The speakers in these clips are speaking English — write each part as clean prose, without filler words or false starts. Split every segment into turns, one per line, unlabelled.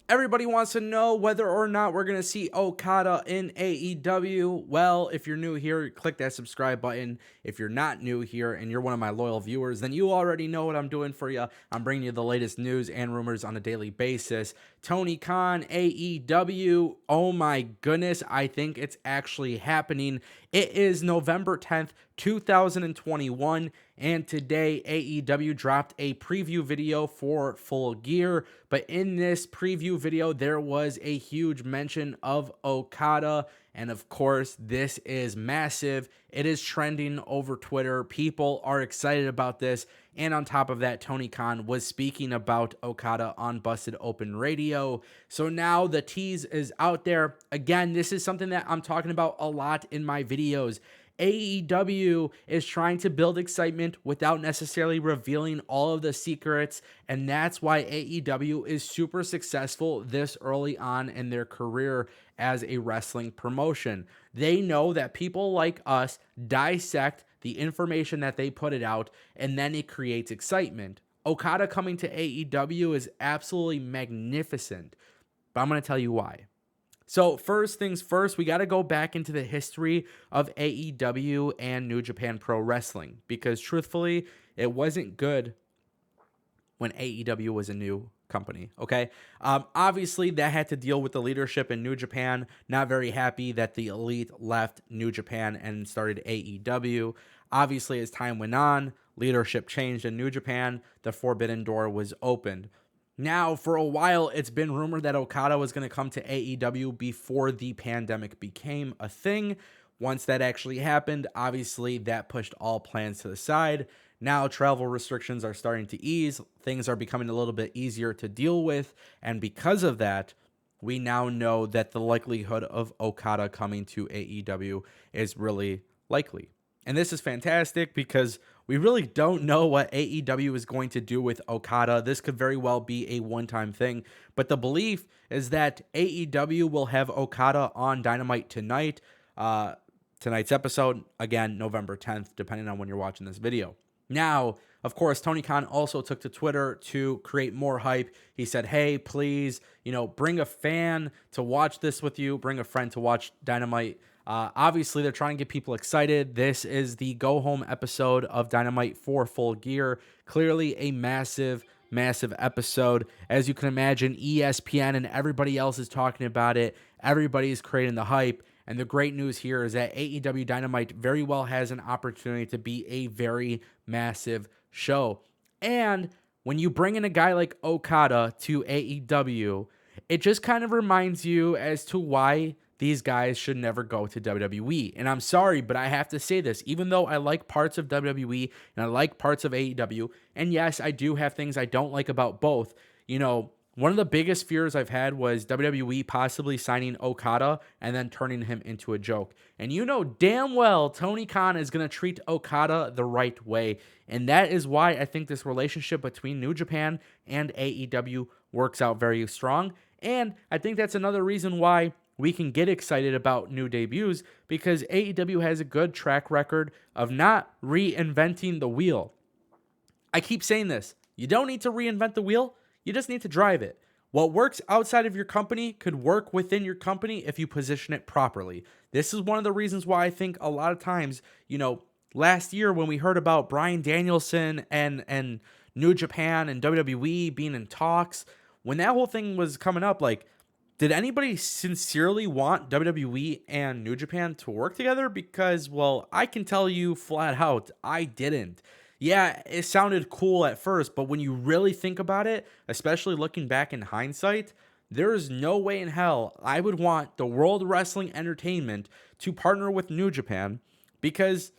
Everybody wants to know whether or not we're going to see Okada in AEW. Well, if you're new here, click that subscribe button. If you're not new here and you're one of my loyal viewers, then you already know what I'm doing for you. I'm bringing you the latest news and rumors on a daily basis. Tony Khan, AEW. Oh my goodness, I think it's actually happening. It is November 10th, 2021, and today AEW dropped a preview video for Full Gear. But in this preview video, there was a huge mention of Okada. And of course, this is massive. It is trending over Twitter. People are excited about this. And on top of that, Tony Khan was speaking about Okada on Busted Open Radio. So now the tease is out there. Again, this is something that I'm talking about a lot in my videos. AEW is trying to build excitement without necessarily revealing all of the secrets, and that's why AEW is super successful this early on in their career as a wrestling promotion. They know that people like us dissect the information that they put it out, and then it creates excitement. Okada coming to AEW is absolutely magnificent, but I'm going to tell you why. So first things first, we got to go back into the history of AEW and New Japan Pro Wrestling, because truthfully, it wasn't good when AEW was a new company, okay? Obviously, that had to deal with the leadership in New Japan. Not very happy that the elite left New Japan and started AEW. Obviously, as time went on, leadership changed in New Japan. The forbidden door was opened. Now, for a while, it's been rumored that Okada was going to come to AEW before the pandemic became a thing. Once that actually happened, obviously, that pushed all plans to the side. Now, travel restrictions are starting to ease. Things are becoming a little bit easier to deal with. And because of that, we now know that the likelihood of Okada coming to AEW is really likely. And this is fantastic because we really don't know what AEW is going to do with Okada. This could very well be a one-time thing. But the belief is that AEW will have Okada on Dynamite tonight. Tonight's episode, again, November 10th, depending on when you're watching this video. Now, of course, Tony Khan also took to Twitter to create more hype. He said, hey, please, bring a fan to watch this with you. Bring a friend to watch Dynamite. Obviously, they're trying to get people excited. This is the go-home episode of Dynamite for Full Gear. Clearly a massive episode. As you can imagine, ESPN and everybody else is talking about it. Everybody is creating the hype. And the great news here is that AEW Dynamite very well has an opportunity to be a very massive show. And when you bring in a guy like Okada to AEW, it just kind of reminds you as to why these guys should never go to WWE. And I'm sorry, but I have to say this. Even though I like parts of WWE and I like parts of AEW, and yes, I do have things I don't like about both, one of the biggest fears I've had was WWE possibly signing Okada and then turning him into a joke. And damn well Tony Khan is going to treat Okada the right way. And that is why I think this relationship between New Japan and AEW works out very strong. And I think that's another reason why we can get excited about new debuts, because AEW has a good track record of not reinventing the wheel. I keep saying this. You don't need to reinvent the wheel. You just need to drive it. What works outside of your company could work within your company if you position it properly. This is one of the reasons why I think a lot of times, last year when we heard about Bryan Danielson and New Japan and WWE being in talks, when that whole thing was coming up, did anybody sincerely want WWE and New Japan to work together? Because, well, I can tell you flat out, I didn't. Yeah, it sounded cool at first, but when you really think about it, especially looking back in hindsight, there is no way in hell I would want the World Wrestling Entertainment to partner with New Japan, because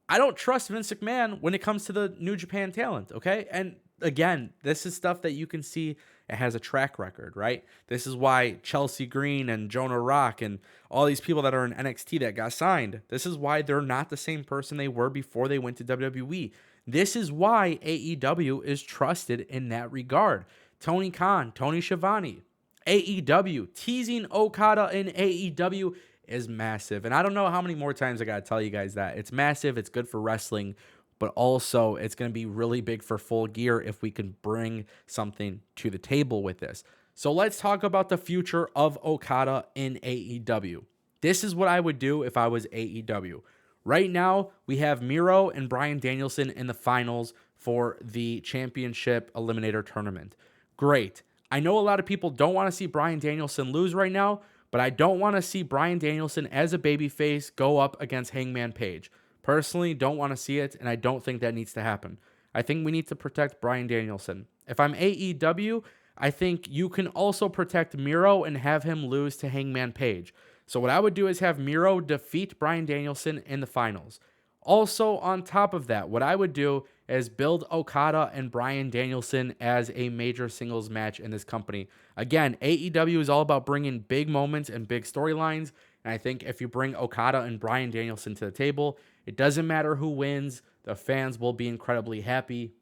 I don't trust Vince McMahon when it comes to the New Japan talent, okay? And again, this is stuff that you can see it has a track record, right? This is why Chelsea Green and Jonah Rock and all these people that are in NXT that got signed, this is why they're not the same person they were before they went to WWE. This is why AEW is trusted in that regard. Tony Khan, Tony Schiavone, AEW, teasing Okada in AEW is massive. And I don't know how many more times I got to tell you guys that. It's massive, it's good for wrestling, but also it's going to be really big for Full Gear if we can bring something to the table with this. So let's talk about the future of Okada in AEW. This is what I would do if I was AEW. Right now, we have Miro and Bryan Danielson in the finals for the championship eliminator tournament. Great. I know a lot of people don't want to see Bryan Danielson lose right now, but I don't want to see Bryan Danielson as a babyface go up against Hangman Page. Personally, don't want to see it, and I don't think that needs to happen. I think we need to protect Bryan Danielson. If I'm AEW, I think you can also protect Miro and have him lose to Hangman Page. So what I would do is have Miro defeat Bryan Danielson in the finals. Also, on top of that, what I would do is build Okada and Bryan Danielson as a major singles match in this company. Again, AEW is all about bringing big moments and big storylines. And I think if you bring Okada and Bryan Danielson to the table, it doesn't matter who wins. The fans will be incredibly happy.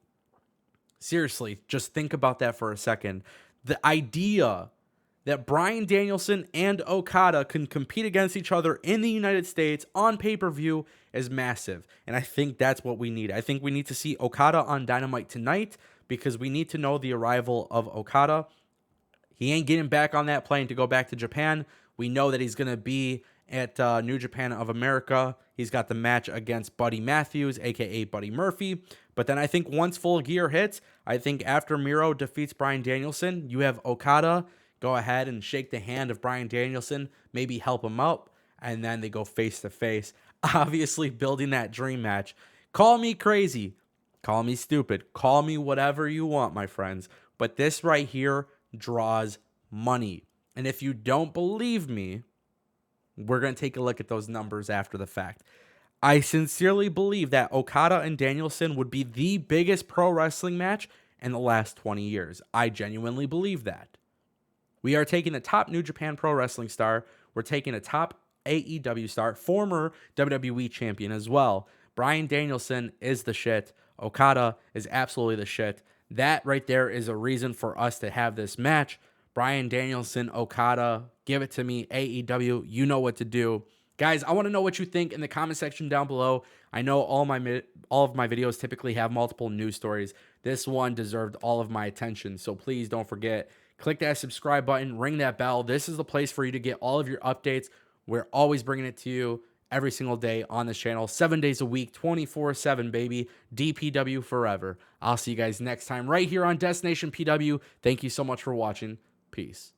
Seriously, just think about that for a second. The idea that Bryan Danielson and Okada can compete against each other in the United States on pay-per-view is massive. And I think that's what we need. I think we need to see Okada on Dynamite tonight because we need to know the arrival of Okada. He ain't getting back on that plane to go back to Japan. We know that he's going to be at New Japan of America. He's got the match against Buddy Matthews, a.k.a. Buddy Murphy. But then I think once Full Gear hits, I think after Miro defeats Bryan Danielson, you have Okada go ahead and shake the hand of Bryan Danielson, maybe help him up, and then they go face-to-face. Obviously, building that dream match. Call me crazy. Call me stupid. Call me whatever you want, my friends. But this right here draws money. And if you don't believe me, we're going to take a look at those numbers after the fact. I sincerely believe that Okada and Danielson would be the biggest pro wrestling match in the last 20 years. I genuinely believe that. We are taking a top New Japan Pro Wrestling star. We're taking a top AEW star, former WWE champion as well. Bryan Danielson is the shit. Okada is absolutely the shit. That right there is a reason for us to have this match. Bryan Danielson, Okada, give it to me. AEW, you know what to do. Guys, I want to know what you think in the comment section down below. I know all of my videos typically have multiple news stories. This one deserved all of my attention, so please don't forget. Click that subscribe button, ring that bell. This is the place for you to get all of your updates. We're always bringing it to you every single day on this channel, 7 days a week, 24/7, baby. DPW forever. I'll see you guys next time right here on Destination PW. Thank you so much for watching. Peace.